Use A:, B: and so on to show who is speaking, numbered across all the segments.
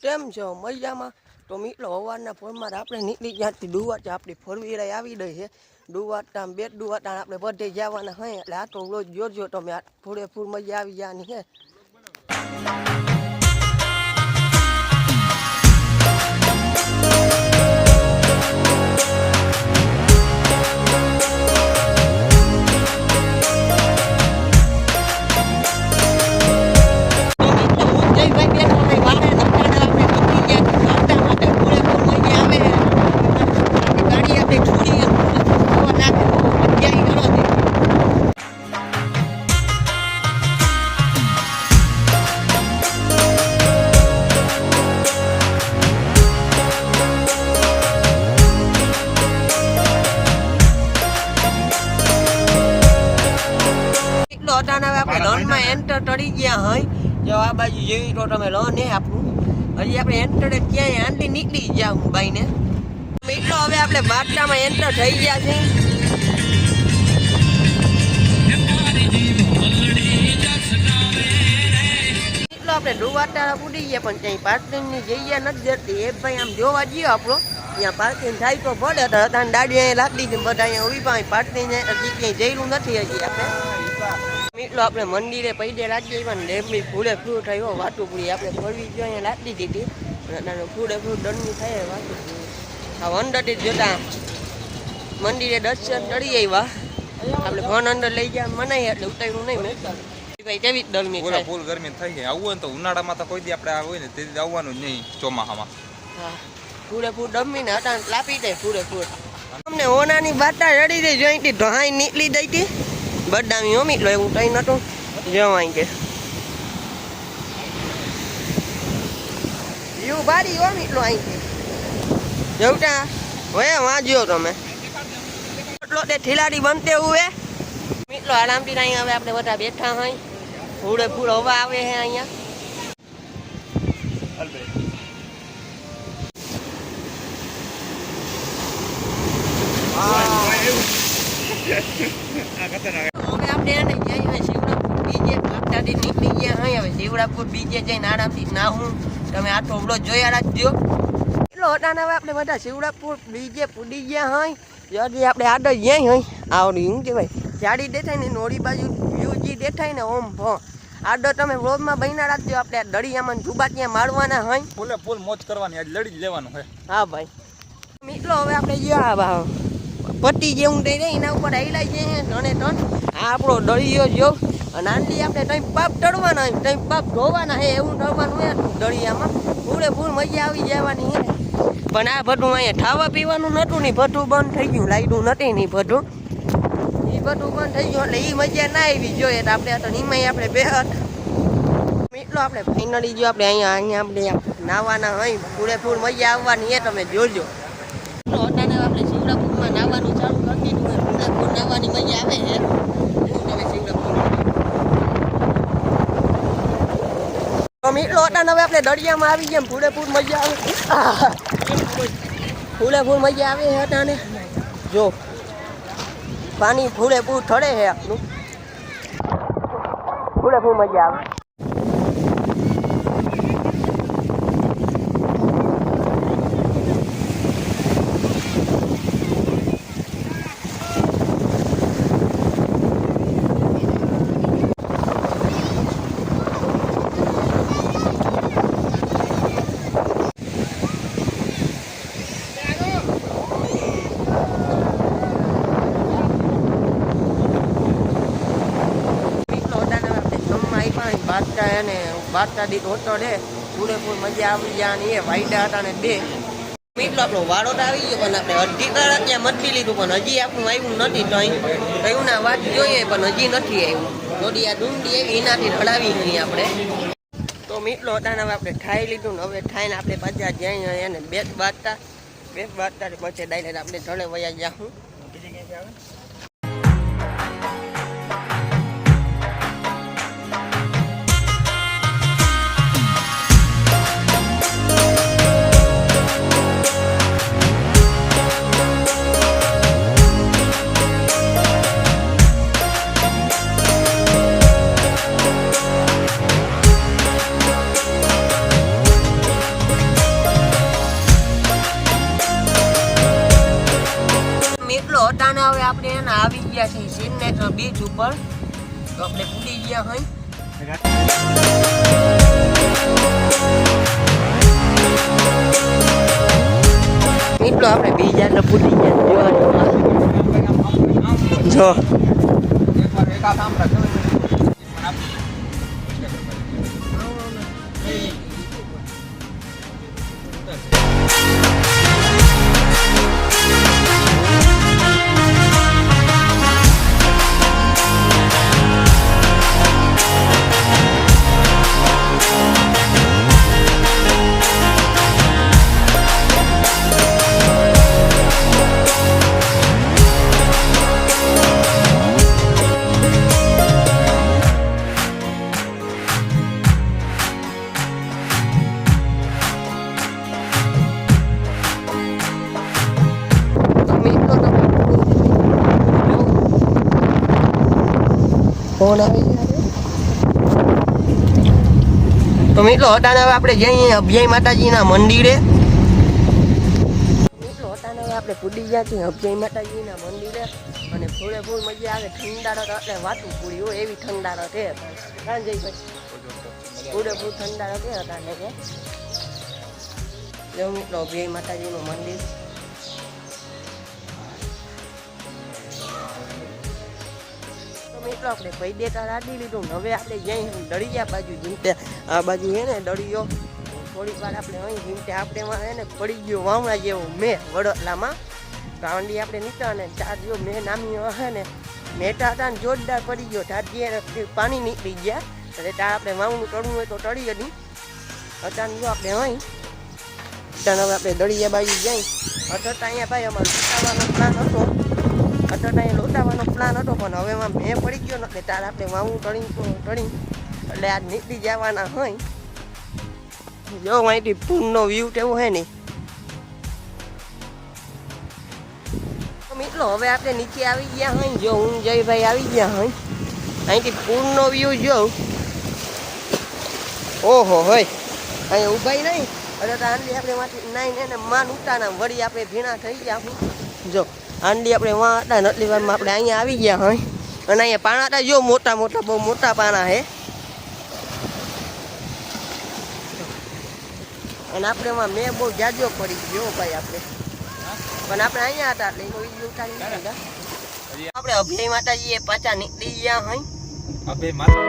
A: કેમ છો મજામાં? તો મિત્રો સવારના ફોનમાં આપણે નીકળી ત્યાંથી ડુવાટા આપણી ફોર વ્હીલર આવી ગઈ છે. ડુવાટા બે ડુવાટા આપણે બધે જવાના હોય એટલે આ તો રોજ જોજો તમે પૂરેપૂર મજા આવી જવાની છે. આપણે લોનમાં એન્ટર કરી ગયા હોય જો આ બાજુ જેવી તો તમે લોન હે આપણું હજી આપણે એન્ટર ક્યાંય આંટી નીકળી ગયા હું ભાઈને મિત્રો હવે આપણે બાટલામાં એન્ટર થઈ ગયા છે. મિત્રો આપણે ડુવાટા પૂરી ગયા પણ ક્યાંય પાર્કિંગની જગ્યા નથી જતી એ ભાઈ આમ જોવા જઈએ આપણો ત્યાં પાર્કિંગ થાય તો પડે તો અત્યારે દાડી અહીંયા લાગી હતી બધા અહીંયા ઉભી પાસે પાર્કિંગ હજી ક્યાંય જયેલું નથી હજી આપણે મિત્રો આપણે મંદિરે પૈડે લાગી પણ ડેમની ફૂડે ફૂડ થયો વાતુપુરી આપણે ફરવી ગયો અહીંયા લાગી દીધી અને ફૂડે ફૂડ દંડની થાય વાતુપુરી આ અંદરથી જોતા મંદિરે દર્શન કરી આવ્યા આપણે ફોન અંદર લઈ ગયા મનાય એટલે ઉતાર્યું નહીં મેં ભાઈ કેવી દળની થાય
B: ફૂલ ગરમી થઈ ગઈ આવું હોય તો ઉનાળામાં તો કોઈ દી આપણે હોય ને તે આવવાનું જ નહીં ચોમાસામાં
A: હા ફૂડે ફૂડ દમીને હતા લાપી જાય ફૂડે ફૂડ અમને ઓનાની બાટા રડી દઈ જોઈતી ઢહાઈ નીકળી દઈ હતી બદામી હો મિત્રો એવું કંઈ નતું જવાય કે યુ બારી હો મિત્રો અહીંથી જવટા હવે વાંચ્યો તમે એટલો તે ઠીલાડી બનતે હુએ મિત્રો આરામથી અહીંયા હવે આપણે બધા બેઠા હોય ફૂડે ફૂડ હવા આવે છે અહીંયા શિવરાપુર બીજે જઈને આરામથી ના હું તમે આ થોડો જોયા રાખજો એટલો હટાને હવે આપણે બધા શિવરાપુર બીજે પૂડી ગયા હોય যদি આપણે આગળ જઈએ હોય આવડી શું કહેવાય જાડી દેખાય ને નોડી બાજુ વ્યૂજી દેખાય ને ઓમ ભો આગળ તમે રોડમાં બહીના રાખજો આપણે દળિયામાં જુબાટિયા મારવાના હોય
B: ફૂલે ફૂલ મોજ કરવાની આજ લડી જ લેવાનું હોય
A: હા ભાઈ મિત્રો હવે આપણે ગયા પટ્ટી જેવું થઈ જાય એના ઉપર આઈલાઈ જઈએ ત્રણે ત્રણ આ આપણો દળિયો જો અને આંટી આપણે ત્યાં પાપ ચડવાના હોય ત્યાં પાપ ધોવાના હે એવું થવાનું હે દળિયામાં પૂરે ફૂલ મજા આવી જવાની હે પણ આ બધું અહીંયા ખાવા પીવાનું નહોતું ને બધું બંધ થઈ ગયું લાઈટું નથી ને બધું એ બધું બંધ થઈ ગયું એટલે એ મજા ના આવી જોઈએ તો આપણે તો એમાં આપણે બેહત મિત્રો આપણે ફાઇનલી જો આપણે અહીંયા આપણે નાવાના હોય પૂરેપૂર મજા આવવાની એ તમે જોજો અત્યારે આપણે શિવરાપુરમાં નાવાનું ચાલુ કરી દીધું હોય પૂરેપૂર નાવાની મજા આવે છે તમે શિવરાપુર તો મિત્રો અત્યારે હવે આપણે દરિયામાં આવી ગયા પૂરેપૂર મજા આવે ફૂલેપૂર મજા આવે છે અટાને જો પાણી ફૂલેપૂર ઠરે છે આપણું ફૂલેપૂર મજા આવે બારતા દી હોતો રે પૂરેપૂર મજા આવી જવાની એ વાયડા હતા ને બે મિત્રો આપણો વાળો તો આવી ગયો પણ આપણે અડધી કલાક ત્યાં મચી લીધું પણ હજી આપણું આવ્યું નથી તો કયું ના વાત જોઈએ પણ હજી નથી આવ્યું થોડી આ ડુંડી આવી એનાથી રડાવી નહીં આપણે તો મિત્રો હતા હવે આપણે ખાઈ લીધું ને હવે ખાઈને આપણે પાછા જઈએ એને બે બાજતા પછી ડાયરેક્ટ આપણે ઢળે વયા જાઉં આપણે એને આવી ગયા છે સિગ્નેચર બીચ ઉપર. તો આપણે પૂરી ગયા હોય. મિત્રો આપણે બીજા ને પૂરી ગયા. જો ફોન આવી તો મિત્રો હટાને હવે આપણે જઈએ અભય માતાજીના મંદિરે. મિત્રો હટાને હવે આપણે પૂડી ગયા છીએ અભય માતાજીના મંદિરે અને ફૂલે ફૂલ મજા આવે. ઠંડારો તો એટલે વાતું પૂરી હોય એવી ઠંડારો છે. સાંજે ફૂલે ફૂલ ઠંડારો છે હટાને કે જો મિત્રો અભય માતાજીનું મંદિર. મિત્રો આપણે ભાઈ દેતા રાડી લીધું. હવે આપણે જઈ દરિયા બાજુ જીમતે આ બાજુ હે ને દરિયો થોડીક વાર આપણે અહીં જીમતે આપણે હે ને પડી ગયો વાવણા જેવો મેં વડોદરામાં ગાંડી આપણે નીકળ્યા ને ચાર જો મેં નામી હે ને મેટા હતા ને જોરદાર પડી ગયો. ઠાઠી પાણી નીકળી ગયા એટલે ત્યાં આપણે વાવણું ટળવું હોય તો ટળીએ નહીં. અચાનક જો આપણે અહીં ત્યાં હવે આપણે દરિયા બાજુ જઈ અટટ અહીંયા ભાઈ અમારો ઉતારવાનો પ્લાન હતો. અટટ અહીંયા લોટાવાનો પ્લાન હતો પણ હવે એમાં મેં પડી ગયો ને ત્યારે આપણે વાવું ટળી એટલે આજ નીકળી જવાના હોય. જો અહીંથી પૂરનો વ્યૂ કેવું હે ને મિત્રો હવે આપણે નીચે આવી ગયા હોય. જો હું જયભાઈ આવી ગયા હોય અહીંથી પૂરનો વ્યૂ જોઉં. ઓહો હોય અહીંયા ઊભાઈ નહીં એટલે તો આંડી આપણે માંથી નાઈને ને માન ઉતાના વળી આપણે ભીણા થઈ ગયા હોય. જો આંડી આપણે વાં હતા ને એટલી વારમાં આપણે અહીંયા આવી ગયા હોય અને અહીંયા પાણા હતા જો મોટા મોટા બહુ મોટા પાણા હે અને આપણે એમાં મેં બહુ જાજો પડી ગયો ભાઈ આપણે પણ આપણે અહીંયા હતા એટલે એનો વિડીયો ઉતારી લીધા. આપણે અભય માતાજીએ પાછા નીકળી ગયા હોય.
B: અભય માતા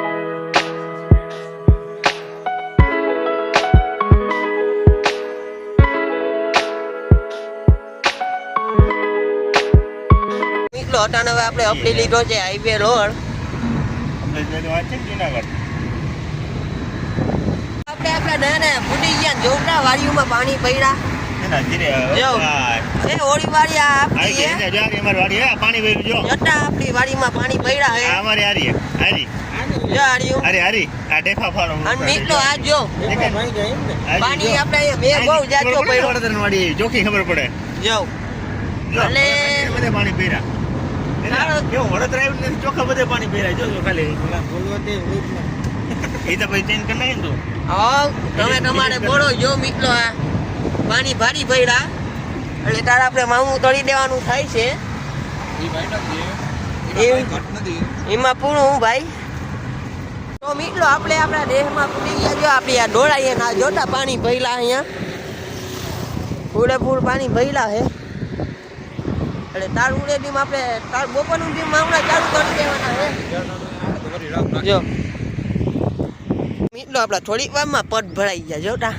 A: હટાને હવે આપણે અપડી લીધો છે હાઈવે રોડ. આપણે આપણા ને ફૂટી ગયા જોટા વાડીઓમાં પાણી પડ્યા. ઓળી વાડી આપણી
C: પાણી ભર્યું જો
A: આપણી વાડીમાં પાણી પડ્યા હે
C: અમારે હારી હારી
A: જો હારીઓ
C: હારી હારી આ ડેફા ફાળો
A: અને મિત્રો આ જો પાણી આપણે બે બહુ જાજો પડ્યો
C: વડોદરા વાડી જોખી ખબર પડે
A: જો એટલે
C: બધે પાણી પીરા કેવું વડોદરા આવ્યું નથી ચોખ્ખા બધે પાણી પીરાય જો ખાલી એ તો પછી ચેન્જ કરી નાખે ને તું
A: હા તમે તમારે બોલો જો મિત્રો આ પાણી ભારી ભર્યા એટલે તારે આપણે મામું તળી દેવાનું થાય છે. એમાં પૂરું ભાઈ તો મિત્રો આપણે આપણા દેહમાં પૂરી ગયા. જો આપણે આ ડોળાઈએ ના જોતા પાણી ભર્યા અહીંયા પૂરેપૂર પાણી ભર્યા છે એટલે તાર ઉડેડીમાં આપણે તાર બપોરનું ડીમ હમણાં ચાલુ કરી દેવાના છે. જો મિત્રો આપણા થોડીક વારમાં પટ ભરાઈ ગયા જોતા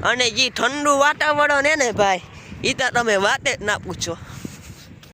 A: અને જે ઠંડુ વાતાવરણ હે ને ભાઈ એ તો તમે વાત જ ના પૂછો.